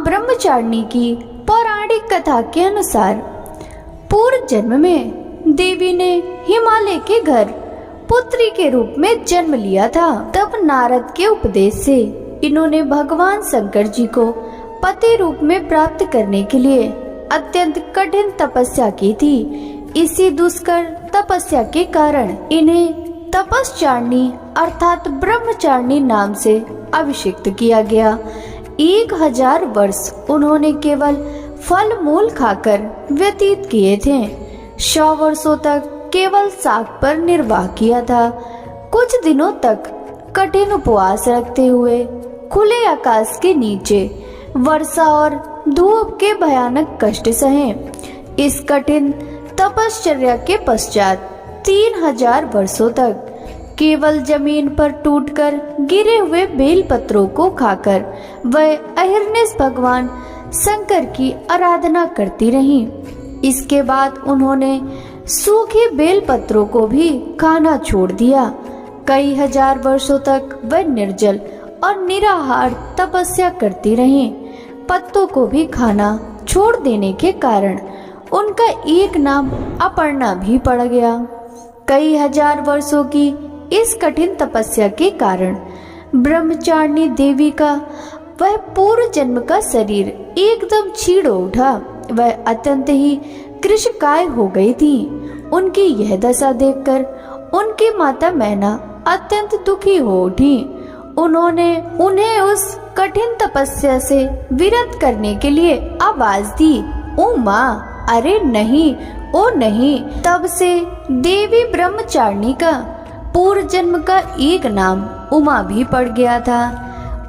ब्रह्मचारिणी की पौराणिक कथा के अनुसार पूर्व जन्म में देवी ने हिमालय के घर पुत्री के रूप में जन्म लिया था। तब नारद के उपदेश से इन्होंने भगवान शंकर जी को पति रूप में प्राप्त करने के लिए अत्यंत कठिन तपस्या की थी। इसी दुष्कर तपस्या के कारण इन्हें तपस्चारिणी अर्थात ब्रह्मचारिणी नाम से अभिषिक्त किया गया। 1000 वर्ष उन्होंने केवल फल मूल खाकर व्यतीत किए थे। 100 वर्षों तक केवल शाक पर निर्वाह किया था। कुछ दिनों तक कठिन उपवास रखते हुए खुले आकाश के नीचे वर्षा और धूप के भयानक कष्ट सहे। इस कठिन तपश्चर्या के पश्चात 3000 वर्षों तक केवल जमीन पर टूटकर गिरे हुए बेल पत्रों को खाकर वह अहिर्निश भगवान शंकर की आराधना करती रहीं। इसके बाद उन्होंने सूखे बेल पत्रों को भी खाना छोड़ दिया। कई हजार वर्षों तक वह निर्जल और निराहार तपस्या करती रहीं। पत्तों को भी खाना छोड़ देने के कारण उनका एक नाम अपर्णा भी पड़ गया। कई हजार वर्षों की इस कठिन तपस्या के कारण ब्रह्मचारिणी देवी का वह पूर्व जन्म का शरीर एकदम छीड़ उठा। वह अत्यंत ही कृशकाय हो गई थी। उनकी यह दशा देखकर उनकी माता मैना अत्यंत दुखी हो उठी। उन्होंने उन्हें उस कठिन तपस्या से विरत करने के लिए आवाज दी, ओ माँ, अरे नहीं, ओ नहीं। तब से देवी ब्रह्मचारिणी का पूर्व जन्म का एक नाम उमा भी पड़ गया था।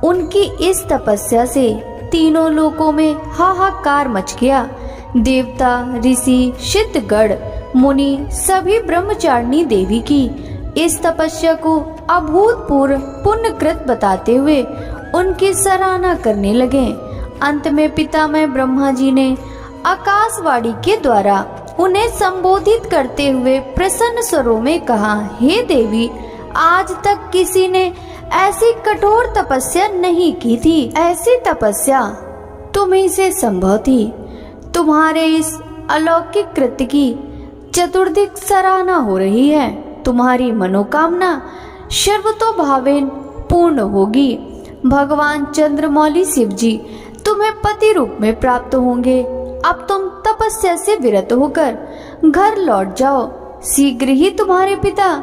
उनकी इस तपस्या से तीनों लोकों में हाहाकार मच गया। देवता, ऋषि, सिद्धगण, मुनि सभी ब्रह्मचारिणी देवी की इस तपस्या को अभूतपूर्व पुण्यकृत बताते हुए उनकी सराहना करने लगे। अंत में पितामह ब्रह्मा जी ने आकाशवाणी के द्वारा उन्हें संबोधित करते हुए प्रसन्न स्वरों में कहा, हे देवी, आज तक किसी ने ऐसी कठोर तपस्या नहीं की थी। ऐसी तपस्या तुम्हीं से संभव थी। तुम्हारे इस अलौकिक कृत्य की चतुर्दिक सराहना हो रही है। तुम्हारी मनोकामना सर्वतोभावेन पूर्ण होगी। भगवान चंद्रमौली शिव जी तुम्हें पति रूप में प्राप्त होंगे। अब तुम तपस्या से विरत होकर घर लौट जाओ। शीघ्र ही तुम्हारे पिता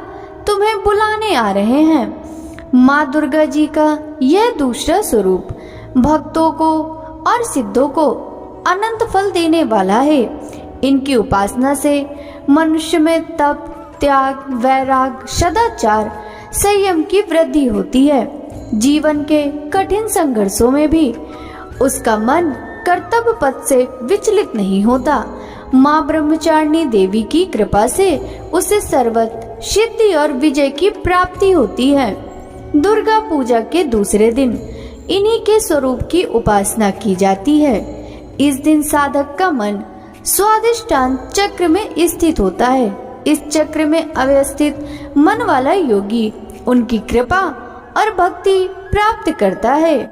तुम्हें बुलाने आ रहे हैं। माँ दुर्गा जी का यह दूसरा स्वरूप भक्तों को और सिद्धों को अनंत फल देने वाला है। इनकी उपासना से मनुष्य में तप, त्याग, वैराग, सदाचार, संयम की वृद्धि होती है। जीवन के कठिन संघर्षों में भी उसका मन कर्तव्य पथ से विचलित नहीं होता। माँ ब्रह्मचारिणी देवी की कृपा से उसे सर्वत्र सिद्धि और विजय की प्राप्ति होती है। दुर्गा पूजा के दूसरे दिन इन्हीं के स्वरूप की उपासना की जाती है। इस दिन साधक का मन स्वाधिष्ठान चक्र में स्थित होता है। इस चक्र में अवस्थित मन वाला योगी उनकी कृपा और भक्ति प्राप्त करता है।